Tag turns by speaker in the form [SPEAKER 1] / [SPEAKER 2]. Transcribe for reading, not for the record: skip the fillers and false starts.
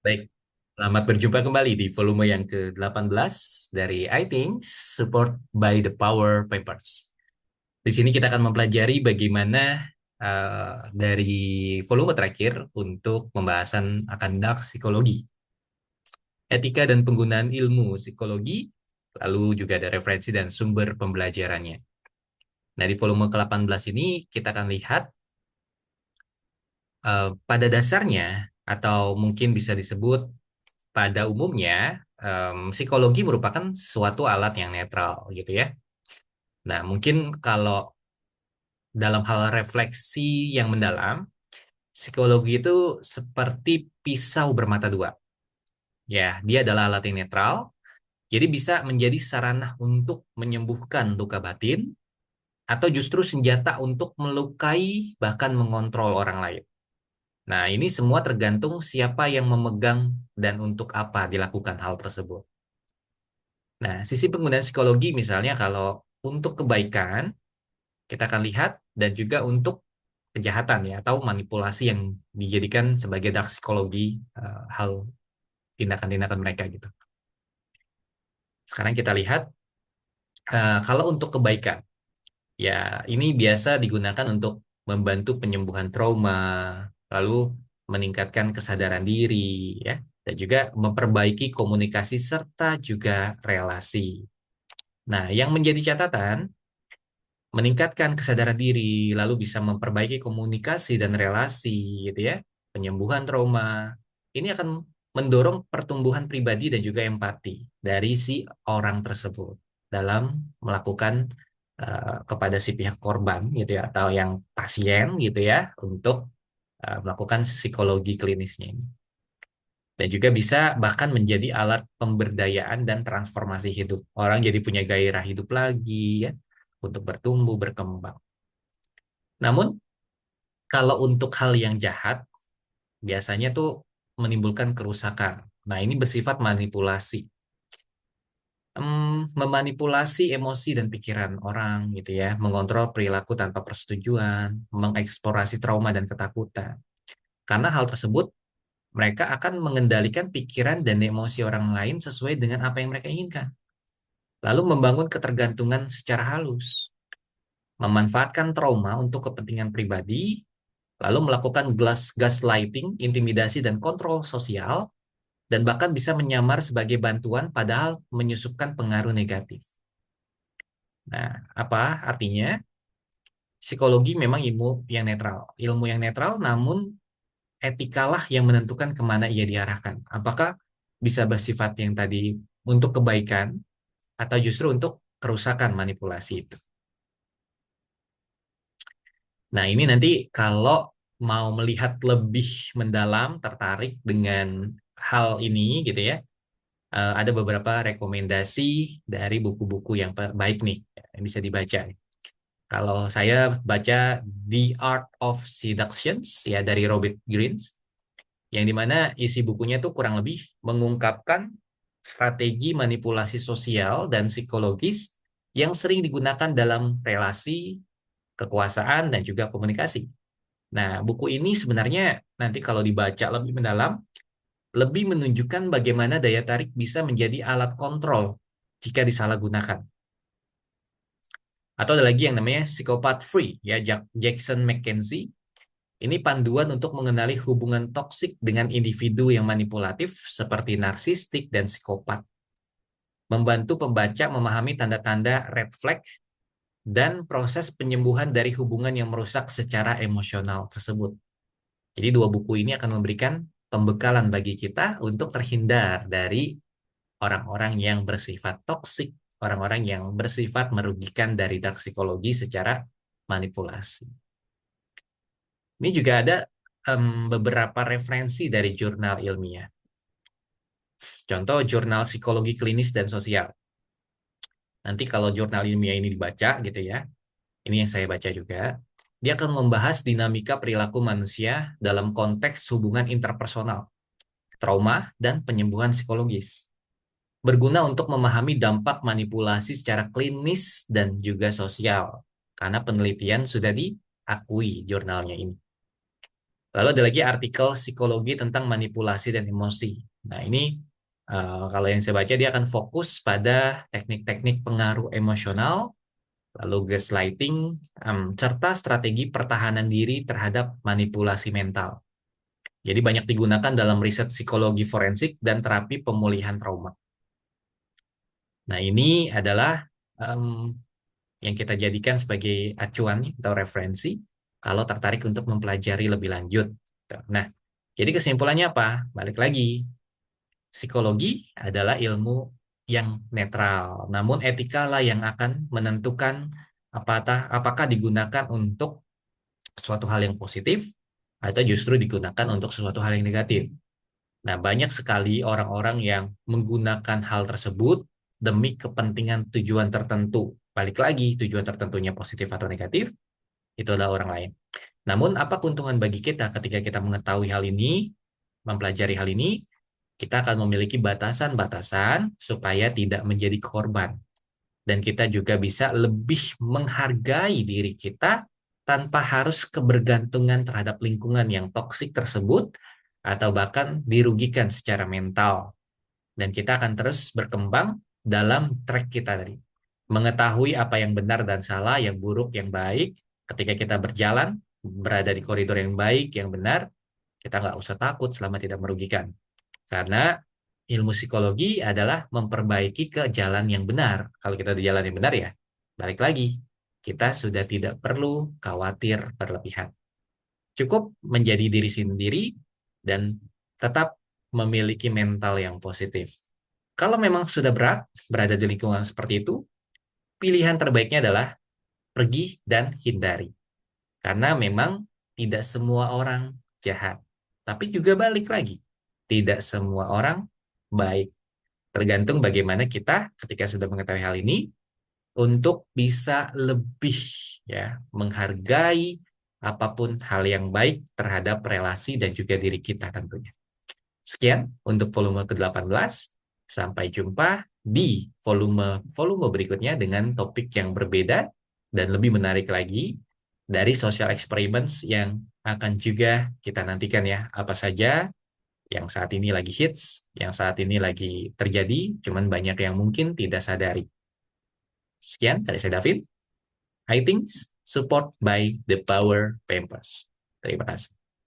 [SPEAKER 1] Baik, selamat berjumpa kembali di volume yang ke-18 dari I Think Support by the Power Papers. Di sini kita akan mempelajari bagaimana dari volume terakhir untuk pembahasan akan dark psikologi, etika dan penggunaan ilmu psikologi, lalu juga ada referensi dan sumber pembelajarannya. Nah, di volume ke-18 ini kita akan lihat pada dasarnya atau mungkin bisa disebut pada umumnya, psikologi merupakan suatu alat yang netral gitu ya. Nah, mungkin kalau dalam hal refleksi yang mendalam, psikologi itu seperti pisau bermata dua. Ya, dia adalah alat yang netral, jadi bisa menjadi sarana untuk menyembuhkan luka batin atau justru senjata untuk melukai bahkan mengontrol orang lain. Nah, ini semua tergantung siapa yang memegang dan untuk apa dilakukan hal tersebut. Nah, sisi penggunaan psikologi misalnya kalau untuk kebaikan, kita akan lihat dan juga untuk kejahatan ya atau manipulasi yang dijadikan sebagai dark psikologi, hal tindakan-tindakan mereka gitu. Sekarang kita lihat kalau untuk kebaikan, ya ini biasa digunakan untuk membantu penyembuhan trauma, lalu meningkatkan kesadaran diri ya, dan juga memperbaiki komunikasi serta juga relasi. Nah, yang menjadi catatan meningkatkan kesadaran diri, lalu bisa memperbaiki komunikasi dan relasi, gitu ya, penyembuhan trauma. Ini akan mendorong pertumbuhan pribadi dan juga empati dari si orang tersebut dalam melakukan kepada si pihak korban, gitu ya, atau yang pasien, gitu ya, untuk melakukan psikologi klinisnya ini. Dan juga bisa bahkan menjadi alat pemberdayaan dan transformasi hidup. Orang jadi punya gairah hidup lagi, ya, untuk bertumbuh, berkembang. Namun, kalau untuk hal yang jahat, biasanya tuh menimbulkan kerusakan. Nah, ini bersifat manipulasi. Memanipulasi emosi dan pikiran orang gitu ya, mengontrol perilaku tanpa persetujuan, mengeksplorasi trauma dan ketakutan. Karena hal tersebut, mereka akan mengendalikan pikiran dan emosi orang lain sesuai dengan apa yang mereka inginkan. Lalu membangun ketergantungan secara halus, memanfaatkan trauma untuk kepentingan pribadi, lalu melakukan gaslighting, intimidasi, dan kontrol sosial, dan bahkan bisa menyamar sebagai bantuan padahal menyusupkan pengaruh negatif. Nah, apa artinya? Psikologi memang ilmu yang netral. Ilmu yang netral, namun etikalah yang menentukan kemana ia diarahkan. Apakah bisa bersifat yang tadi untuk kebaikan, atau justru untuk kerusakan manipulasi itu. Nah, ini nanti kalau mau melihat lebih mendalam, tertarik dengan hal ini gitu ya, ada beberapa rekomendasi dari buku-buku yang baik nih yang bisa dibaca. Kalau saya baca The Art of Seductions ya dari Robert Greene, yang dimana isi bukunya tuh kurang lebih mengungkapkan strategi manipulasi sosial dan psikologis yang sering digunakan dalam relasi, kekuasaan, dan juga komunikasi. Nah, buku ini sebenarnya nanti kalau dibaca lebih mendalam, lebih menunjukkan bagaimana daya tarik bisa menjadi alat kontrol jika disalahgunakan. Atau ada lagi yang namanya Psychopath Free, ya Jackson McKenzie. Ini panduan untuk mengenali hubungan toksik dengan individu yang manipulatif seperti narsistik dan psikopat. Membantu pembaca memahami tanda-tanda red flag dan proses penyembuhan dari hubungan yang merusak secara emosional tersebut. Jadi dua buku ini akan memberikan pembekalan bagi kita untuk terhindar dari orang-orang yang bersifat toksik, orang-orang yang bersifat merugikan dari dark psikologi secara manipulasi. Ini juga ada beberapa referensi dari jurnal ilmiah. Contoh jurnal psikologi klinis dan sosial. Nanti kalau jurnal ilmiah ini dibaca gitu ya, ini yang saya baca juga, dia akan membahas dinamika perilaku manusia dalam konteks hubungan interpersonal, trauma, dan penyembuhan psikologis. Berguna untuk memahami dampak manipulasi secara klinis dan juga sosial. Karena penelitian sudah diakui jurnalnya ini. Lalu ada lagi artikel psikologi tentang manipulasi dan emosi. Nah, ini kalau yang saya baca dia akan fokus pada teknik-teknik pengaruh emosional, lalu gaslighting, serta strategi pertahanan diri terhadap manipulasi mental. Jadi banyak digunakan dalam riset psikologi forensik dan terapi pemulihan trauma. Nah, ini adalah em, yang kita jadikan sebagai acuan atau referensi kalau tertarik untuk mempelajari lebih lanjut. Nah, jadi kesimpulannya apa? Balik lagi, psikologi adalah ilmu yang netral, namun etika lah yang akan menentukan apakah digunakan untuk suatu hal yang positif atau justru digunakan untuk sesuatu hal yang negatif. Nah, banyak sekali orang-orang yang menggunakan hal tersebut demi kepentingan tujuan tertentu. Balik lagi, tujuan tertentunya positif atau negatif, itu adalah orang lain. Namun, apa keuntungan bagi kita ketika kita mengetahui hal ini, mempelajari hal ini, kita akan memiliki batasan-batasan supaya tidak menjadi korban. Dan kita juga bisa lebih menghargai diri kita tanpa harus kebergantungan terhadap lingkungan yang toksik tersebut atau bahkan dirugikan secara mental. Dan kita akan terus berkembang dalam track kita tadi. Mengetahui apa yang benar dan salah, yang buruk, yang baik. Ketika kita berjalan, berada di koridor yang baik, yang benar, kita nggak usah takut selama tidak merugikan. Karena ilmu psikologi adalah memperbaiki ke jalan yang benar. Kalau kita di jalan yang benar ya, balik lagi. Kita sudah tidak perlu khawatir berlebihan. Cukup menjadi diri sendiri dan tetap memiliki mental yang positif. Kalau memang sudah berat berada di lingkungan seperti itu, pilihan terbaiknya adalah pergi dan hindari. Karena memang tidak semua orang jahat. Tapi juga balik lagi, tidak semua orang baik. Tergantung bagaimana kita ketika sudah mengetahui hal ini untuk bisa lebih ya menghargai apapun hal yang baik terhadap relasi dan juga diri kita tentunya. Sekian untuk volume ke-18. Sampai jumpa di volume berikutnya dengan topik yang berbeda dan lebih menarik lagi dari social experiments yang akan juga kita nantikan ya. Apa saja yang saat ini lagi hits, yang saat ini lagi terjadi, cuman banyak yang mungkin tidak sadari. Sekian dari saya David. I think support by the Power Pampers. Terima kasih.